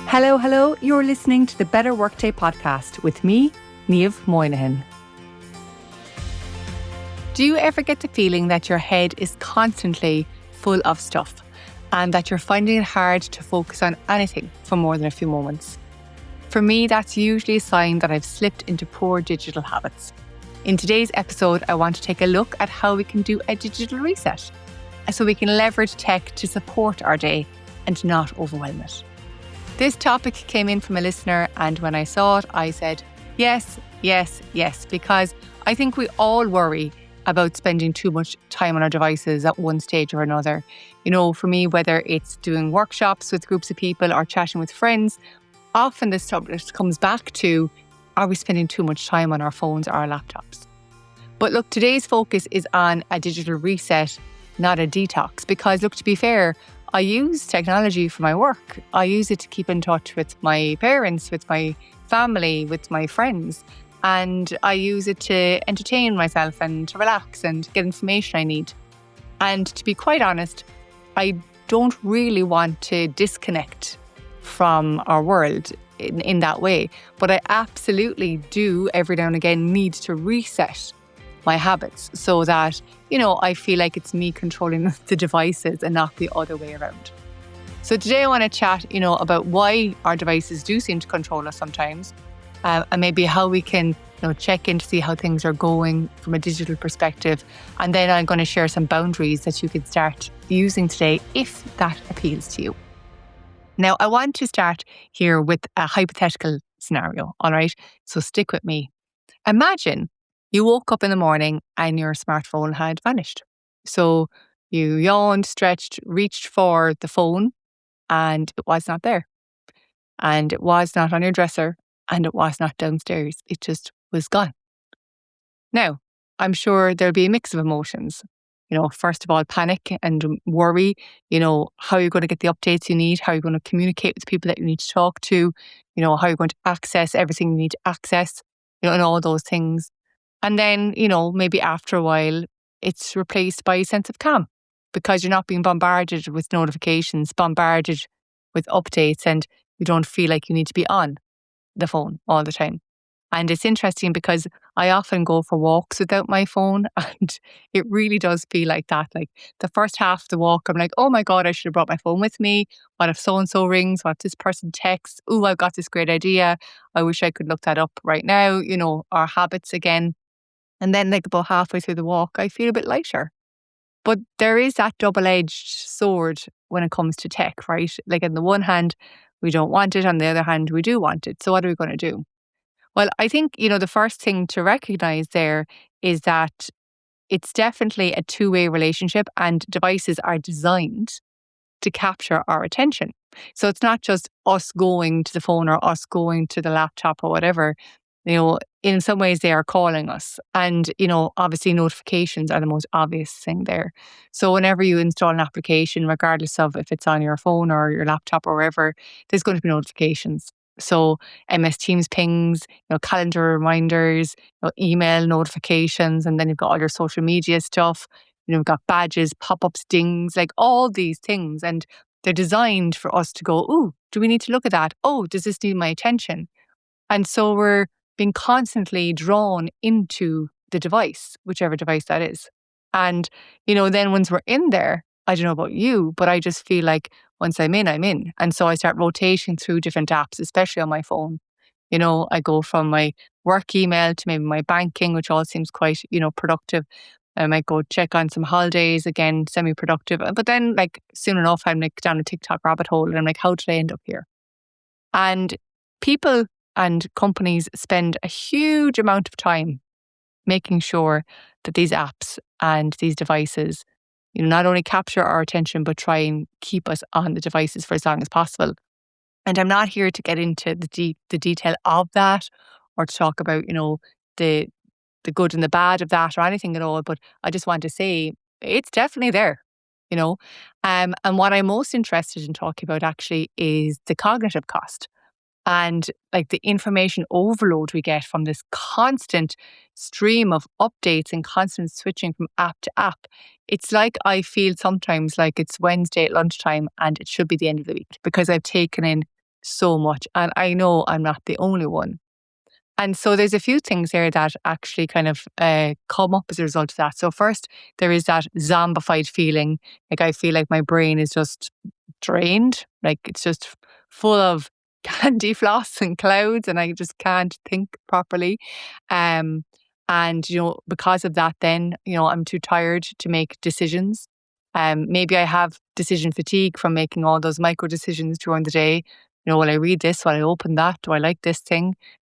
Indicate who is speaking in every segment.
Speaker 1: Hello. You're listening to the Better Workday Podcast with me, Niamh Moynihan. Do you ever get the feeling that your head is constantly full of stuff and that you're finding it hard to focus on anything for more than a few moments? For me, that's usually a sign that I've slipped into poor digital habits. In today's episode, I want to take a look at how we can do a digital reset so we can leverage tech to support our day and not overwhelm it. This topic came in from a listener, and when I saw it, I said, yes, because I think we all worry about spending too much time on our devices at one stage or another. You know, for me, whether it's doing workshops with groups of people or chatting with friends, often this subject comes back to, are we spending too much time on our phones or our laptops? But look, today's focus is on a digital reset, not a detox, because look, to be fair, I use technology for my work. I use it to keep in touch with my parents, with my family, with my friends. And I use it to entertain myself and to relax and get information I need. And to be quite honest, I don't really want to disconnect from our world in that way. But I absolutely do every now and again need to reset my habits so that, you know, I feel like it's me controlling the devices and not the other way around. So today I want to chat, about why our devices do seem to control us sometimes, and maybe how we can, check in to see how things are going from a digital perspective. And then I'm going to share some boundaries that you can start using today if that appeals to you. Now, I want to start here with a hypothetical scenario, all right? So stick with me. Imagine you woke up in the morning and your smartphone had vanished. So you yawned, stretched, reached for the phone, and it was not there. And it was not on your dresser, and it was not downstairs. It just was gone. Now, I'm sure there'll be a mix of emotions. First of all, panic and worry, how you're going to get the updates you need, how you're going to communicate with people that you need to talk to, how you're going to access everything you need to access, and all those things. And then, maybe after a while, it's replaced by a sense of calm because you're not being bombarded with notifications, bombarded with updates, and you don't feel like you need to be on the phone all the time. And it's interesting because I often go for walks without my phone, and it really does feel like that. Like the first half of the walk, I'm like, oh my God, I should have brought my phone with me. What if so-and-so rings? What if this person texts? Oh, I've got this great idea. I wish I could look that up right now. Our habits again. And then about halfway through the walk, I feel a bit lighter. But there is that double-edged sword when it comes to tech, right? Like on the one hand, we don't want it. On the other hand, we do want it. So what are we going to do? Well, I think, the first thing to recognize there is that it's definitely a two-way relationship and devices are designed to capture our attention. So it's not just us going to the phone or us going to the laptop or whatever. In some ways they are calling us. And, obviously notifications are the most obvious thing there. So whenever you install an application, regardless of if it's on your phone or your laptop or wherever, there's going to be notifications. So MS Teams pings, calendar reminders, email notifications, and then you've got all your social media stuff. You've got badges, pop-ups, dings, like all these things. And they're designed for us to go, oh, do we need to look at that? Oh, does this need my attention? And so we're being constantly drawn into the device, whichever device that is. And, then once we're in there, I don't know about you, but I just feel like once I'm in, I'm in. And so I start rotating through different apps, especially on my phone. I go from my work email to maybe my banking, which all seems quite, productive. I might go check on some holidays, again, semi-productive. But then soon enough, I'm down a TikTok rabbit hole and I'm like, how did I end up here? And people and companies spend a huge amount of time making sure that these apps and these devices, not only capture our attention, but try and keep us on the devices for as long as possible. And I'm not here to get into the detail of that or to talk about, the good and the bad of that or anything at all. But I just want to say it's definitely there, And what I'm most interested in talking about actually is the cognitive cost. And the information overload we get from this constant stream of updates and constant switching from app to app. It's like I feel sometimes like it's Wednesday at lunchtime and it should be the end of the week because I've taken in so much. And I know I'm not the only one. And so there's a few things there that actually kind of come up as a result of that. So first, there is that zombified feeling. Like I feel like my brain is just drained. Like it's just full of candy floss and clouds, and I just can't think properly. Um, and because of that, then I'm too tired to make decisions. Maybe I have decision fatigue from making all those micro decisions during the day. Will I read this? Will I open that? Do I like this thing?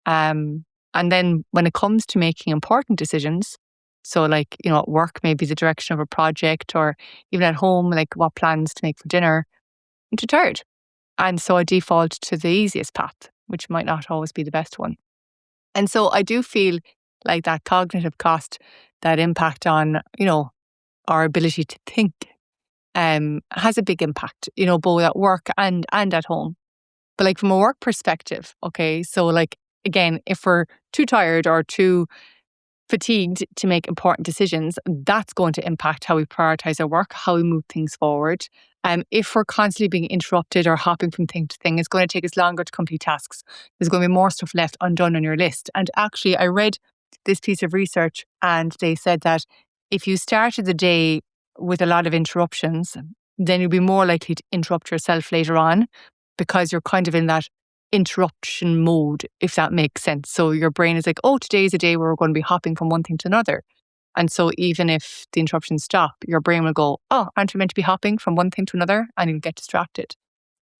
Speaker 1: Um, and then when it comes to making important decisions, so like, at work, maybe the direction of a project, or even at home, like what plans to make for dinner, I'm too tired. And so I default to the easiest path, which might not always be the best one. And so I do feel like that cognitive cost, that impact on, our ability to think, has a big impact, both at work and at home. But like from a work perspective, okay, so like again, if we're too tired or too fatigued to make important decisions, that's going to impact how we prioritize our work, how we move things forward. If we're constantly being interrupted or hopping from thing to thing, it's going to take us longer to complete tasks. There's going to be more stuff left undone on your list. And actually, I read this piece of research and they said that if you started the day with a lot of interruptions, then you'll be more likely to interrupt yourself later on because you're kind of in that interruption mode, if that makes sense. So your brain is like, oh, today's a day where we're going to be hopping from one thing to another. And so even if the interruptions stop, your brain will go, oh, aren't we meant to be hopping from one thing to another? And you'll get distracted.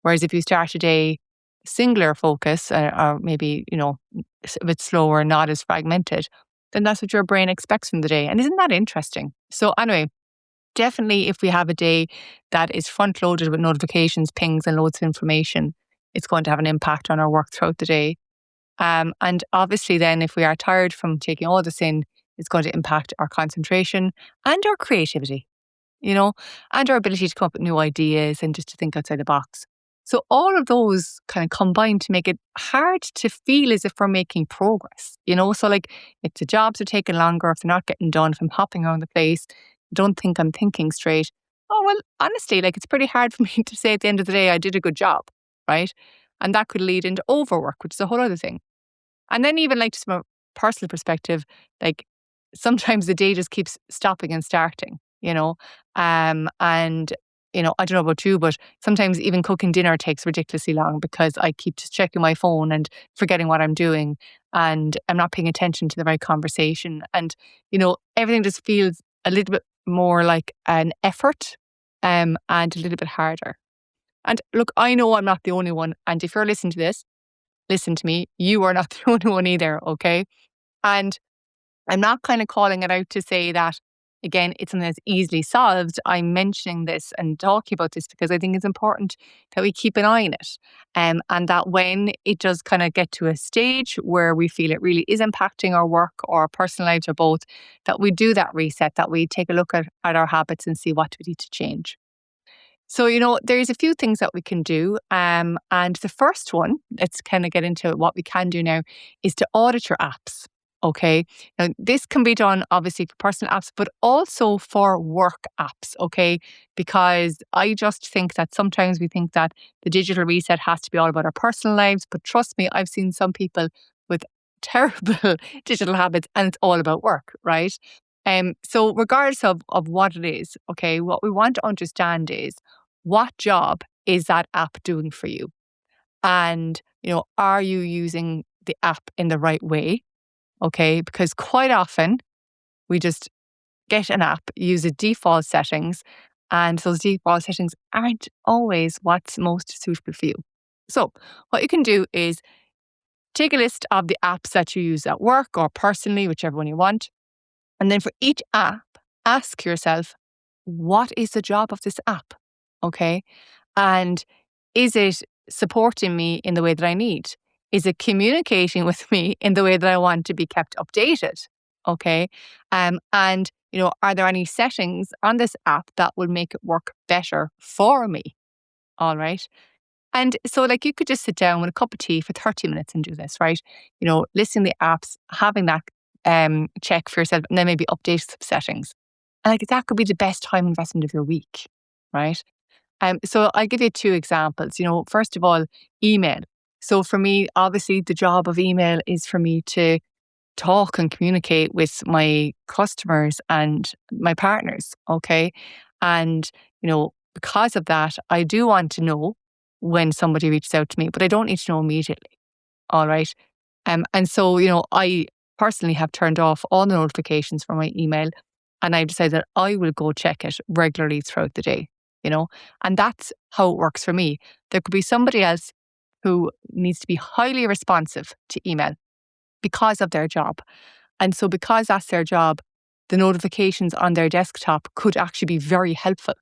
Speaker 1: Whereas if you start a day singular focus, or maybe, a bit slower, not as fragmented, then that's what your brain expects from the day. And isn't that interesting? So anyway, definitely if we have a day that is front loaded with notifications, pings, and loads of information, it's going to have an impact on our work throughout the day. And obviously then if we are tired from taking all this in, it's going to impact our concentration and our creativity, and our ability to come up with new ideas and just to think outside the box. So all of those kind of combine to make it hard to feel as if we're making progress, So like if the jobs are taking longer, if they're not getting done, if I'm hopping around the place, don't think I'm thinking straight. Oh, well, honestly, like it's pretty hard for me to say at the end of the day, I did a good job, right? And that could lead into overwork, which is a whole other thing. And then even like just from a personal perspective, like sometimes the day just keeps stopping and starting, and, I don't know about you, but sometimes even cooking dinner takes ridiculously long because I keep just checking my phone and forgetting what I'm doing and I'm not paying attention to the right conversation. And, everything just feels a little bit more like an effort, and a little bit harder. And look, I know I'm not the only one. And if you're listening to this, listen to me, you are not the only one either, okay? And I'm not kind of calling it out to say that, again, it's something that's easily solved. I'm mentioning this and talking about this because I think it's important that we keep an eye on it. And that when it does kind of get to a stage where we feel it really is impacting our work or our personal lives or both, that we do that reset, that we take a look at our habits and see what we need to change. So, there's a few things that we can do. And the first one, let's kind of get into what we can do now, is to audit your apps. Okay. Now, this can be done obviously for personal apps, but also for work apps. Okay. Because I just think that sometimes we think that the digital reset has to be all about our personal lives. But trust me, I've seen some people with terrible digital habits and it's all about work, right? So regardless of what it is, okay, what we want to understand is what job is that app doing for you? And, are you using the app in the right way? Okay, because quite often we just get an app, use the default settings, and those default settings aren't always what's most suitable for you. So what you can do is take a list of the apps that you use at work or personally, whichever one you want. And then for each app, ask yourself, what is the job of this app? Okay. And is it supporting me in the way that I need? Is it communicating with me in the way that I want to be kept updated? Okay. And, are there any settings on this app that will make it work better for me? All right. And so like you could just sit down with a cup of tea for 30 minutes and do this, right? Listing the apps, having that check for yourself, and then maybe update some settings. And like that could be the best time investment of your week, right? So I'll give you two examples. First of all, email. So for me, obviously, the job of email is for me to talk and communicate with my customers and my partners. Okay. And, because of that, I do want to know when somebody reaches out to me, but I don't need to know immediately. All right. And so, I personally have turned off all the notifications from my email, and I've decided that I will go check it regularly throughout the day, and that's how it works for me. There could be somebody else who needs to be highly responsive to email because of their job. And so, because that's their job, the notifications on their desktop could actually be very helpful,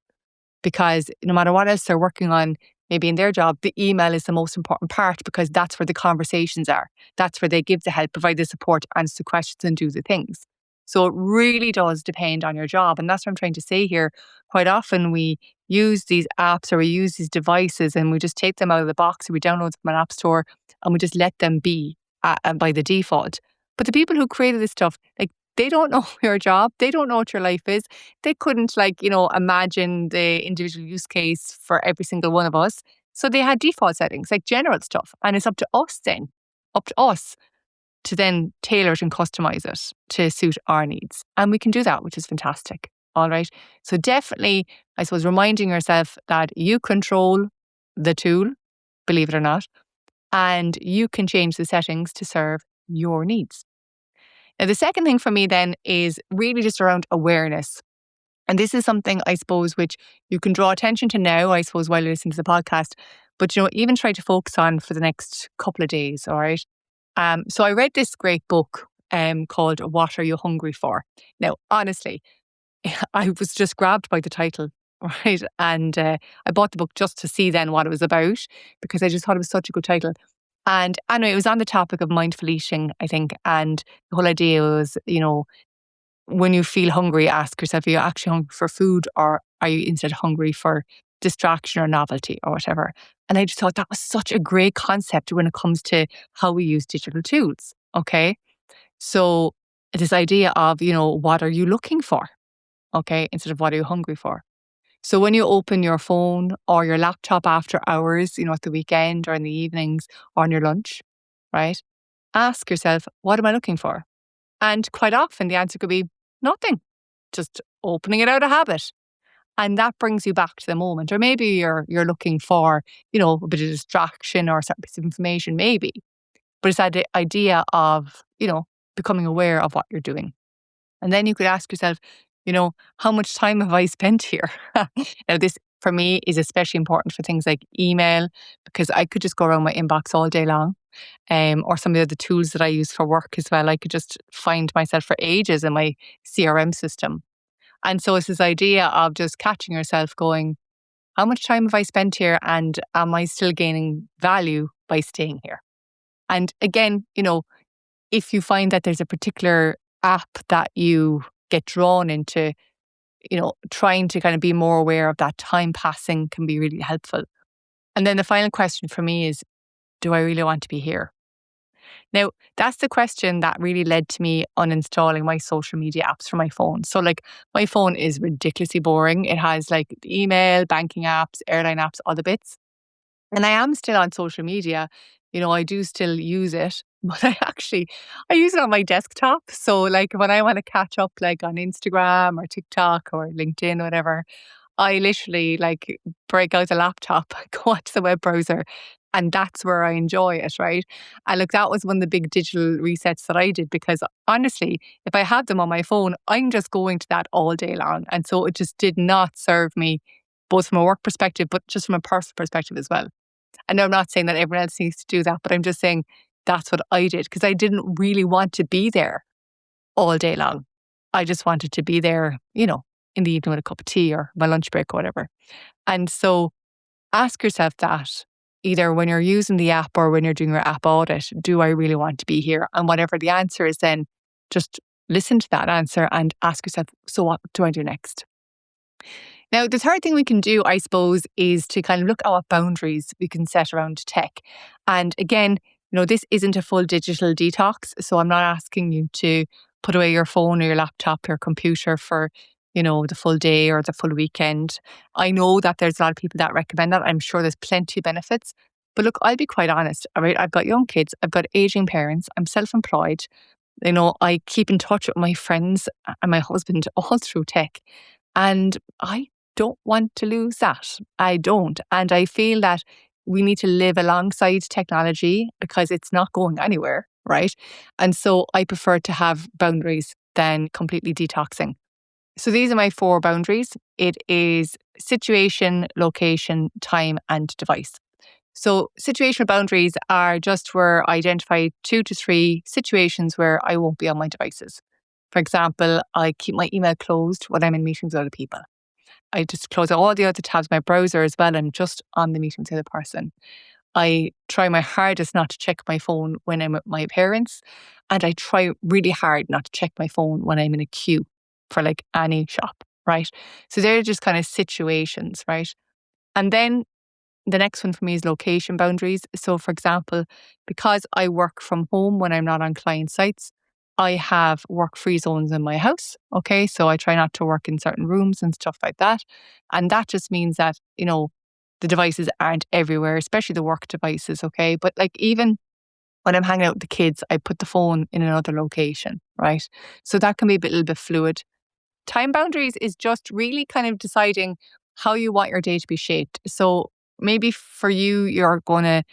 Speaker 1: because no matter what else they're working on, maybe in their job, the email is the most important part because that's where the conversations are. That's where they give the help, provide the support, answer the questions, and do the things. So it really does depend on your job. And that's what I'm trying to say here. Quite often we use these apps or we use these devices and we just take them out of the box or we download them from an app store and we just let them be by the default. But the people who created this stuff, like, they don't know your job. They don't know what your life is. They couldn't imagine the individual use case for every single one of us. So they had default settings, like general stuff. And it's up to us to then tailor it and customize it to suit our needs. And we can do that, which is fantastic. All right. So definitely, I suppose, reminding yourself that you control the tool, believe it or not, and you can change the settings to serve your needs. Now, the second thing for me then is really just around awareness. And this is something, I suppose, which you can draw attention to now, I suppose, while you're listening to the podcast, but, even try to focus on for the next couple of days, all right? So I read this great book called What Are You Hungry For? Now, honestly, I was just grabbed by the title, right? And I bought the book just to see then what it was about, because I just thought it was such a good title. And anyway, it was on the topic of mindful eating, I think. And the whole idea was, when you feel hungry, ask yourself, are you actually hungry for food, or are you instead hungry for distraction or novelty or whatever? And I just thought that was such a great concept when it comes to how we use digital tools. Okay. So this idea of, what are you looking for? Okay. Instead of what are you hungry for? So when you open your phone or your laptop after hours, at the weekend or in the evenings or on your lunch, right? Ask yourself, what am I looking for? And quite often the answer could be nothing, just opening it out of habit. And that brings you back to the moment. Or maybe you're looking for, a bit of distraction or a certain piece of information, maybe. But it's that idea of, becoming aware of what you're doing. And then you could ask yourself, how much time have I spent here? Now, this for me is especially important for things like email, because I could just go around my inbox all day long. Or some of the tools that I use for work as well. I could just find myself for ages in my CRM system. And so it's this idea of just catching yourself going, how much time have I spent here, and am I still gaining value by staying here? And again, if you find that there's a particular app that you get drawn into, trying to kind of be more aware of that time passing can be really helpful. And then the final question for me is, do I really want to be here? Now, that's the question that really led to me uninstalling my social media apps from my phone. So my phone is ridiculously boring. It has the email, banking apps, airline apps, all the bits. And I am still on social media. I do still use it, but I use it on my desktop. So when I want to catch up on Instagram or TikTok or LinkedIn or whatever, I literally break out the laptop, go onto the web browser, and that's where I enjoy it, right? And that was one of the big digital resets that I did, because honestly, if I had them on my phone, I'm just going to that all day long. And so it just did not serve me, both from a work perspective, but just from a personal perspective as well. And I'm not saying that everyone else needs to do that, but I'm just saying that's what I did, because I didn't really want to be there all day long. I just wanted to be there, in the evening with a cup of tea or my lunch break or whatever. And so ask yourself that, either when you're using the app or when you're doing your app audit, do I really want to be here? And whatever the answer is, then just listen to that answer and ask yourself, so what do I do next? Now, the third thing we can do, I suppose, is to kind of look at what boundaries we can set around tech. And again, this isn't a full digital detox. So I'm not asking you to put away your phone or your laptop or computer for the full day or the full weekend. I know that there's a lot of people that recommend that. I'm sure there's plenty of benefits. But look, I'll be quite honest, all right? I've got young kids, I've got aging parents, I'm self-employed. I keep in touch with my friends and my husband all through tech. And I don't want to lose that. I don't. And I feel that we need to live alongside technology because it's not going anywhere, right? And so I prefer to have boundaries than completely detoxing. So these are my 4 boundaries. It is situation, location, time, and device. So situational boundaries are just where I identify 2 to 3 situations where I won't be on my devices. For example, I keep my email closed when I'm in meetings with other people. I just close all the other tabs, my browser as well. I'm just on the meeting with the other person. I try my hardest not to check my phone when I'm with my parents. And I try really hard not to check my phone when I'm in a queue for like any shop, right? So they're just kind of situations, right? And then the next one for me is location boundaries. So for example, because I work from home when I'm not on client sites, I have work-free zones in my house. Okay. So I try not to work in certain rooms and stuff like that. And that just means that, the devices aren't everywhere, especially the work devices. Okay. But like even when I'm hanging out with the kids, I put the phone in another location. Right. So that can be a little bit fluid. Time boundaries is just really kind of deciding how you want your day to be shaped. So maybe for you, you're going to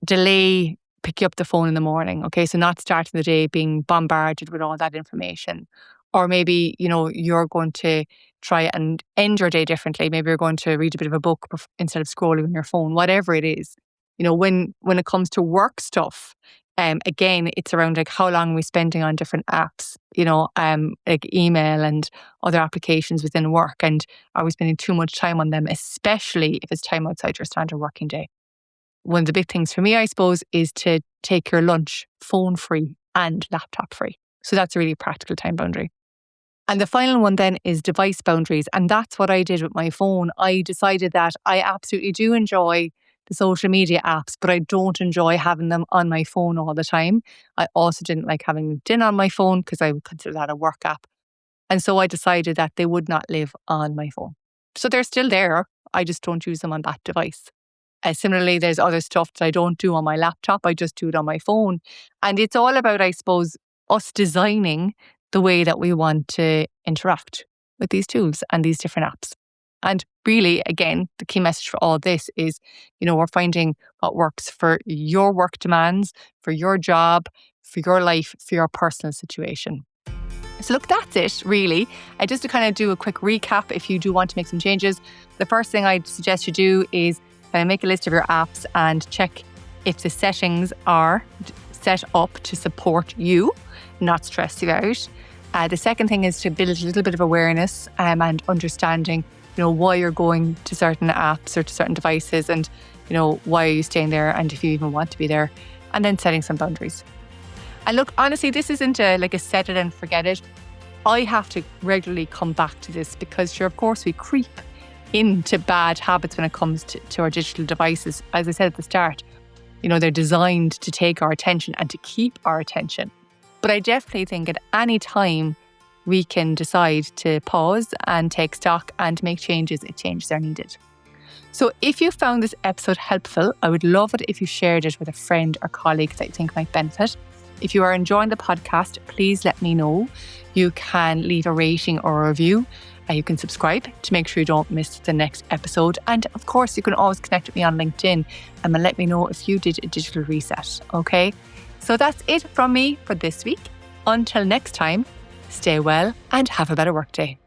Speaker 1: delay picking up the phone in the morning. Okay. So not starting the day being bombarded with all that information. Or maybe, you're going to try and end your day differently. Maybe you're going to read a bit of a book instead of scrolling on your phone, whatever it is. When it comes to work stuff, again, it's around like how long are we spending on different apps, like email and other applications within work. And are we spending too much time on them, especially if it's time outside your standard working day? One of the big things for me, I suppose, is to take your lunch phone free and laptop free. So that's a really practical time boundary. And the final one then is device boundaries. And that's what I did with my phone. I decided that I absolutely do enjoy the social media apps, but I don't enjoy having them on my phone all the time. I also didn't like having LinkedIn on my phone because I would consider that a work app. And so I decided that they would not live on my phone. So they're still there. I just don't use them on that device. Similarly, there's other stuff that I don't do on my laptop. I just do it on my phone. And it's all about, I suppose, us designing the way that we want to interact with these tools and these different apps. And really, again, the key message for all this is, we're finding what works for your work demands, for your job, for your life, for your personal situation. So look, that's it, really. Just to kind of do a quick recap, if you do want to make some changes, the first thing I'd suggest you do is kind of make a list of your apps and check if the settings are set up to support you, not stress you out. The second thing is to build a little bit of awareness and understanding, why you're going to certain apps or to certain devices and, why are you staying there and if you even want to be there, and then setting some boundaries. And look, honestly, this isn't a set it and forget it. I have to regularly come back to this because, sure, of course, we creep into bad habits when it comes to our digital devices. As I said at the start, they're designed to take our attention and to keep our attention. But I definitely think at any time we can decide to pause and take stock and make changes if changes are needed. So if you found this episode helpful, I would love it if you shared it with a friend or colleague that you think might benefit. If you are enjoying the podcast, please let me know. You can leave a rating or a review. You can subscribe to make sure you don't miss the next episode. And of course, you can always connect with me on LinkedIn and let me know if you did a digital reset. Okay? So that's it from me for this week. Until next time, stay well and have a better workday.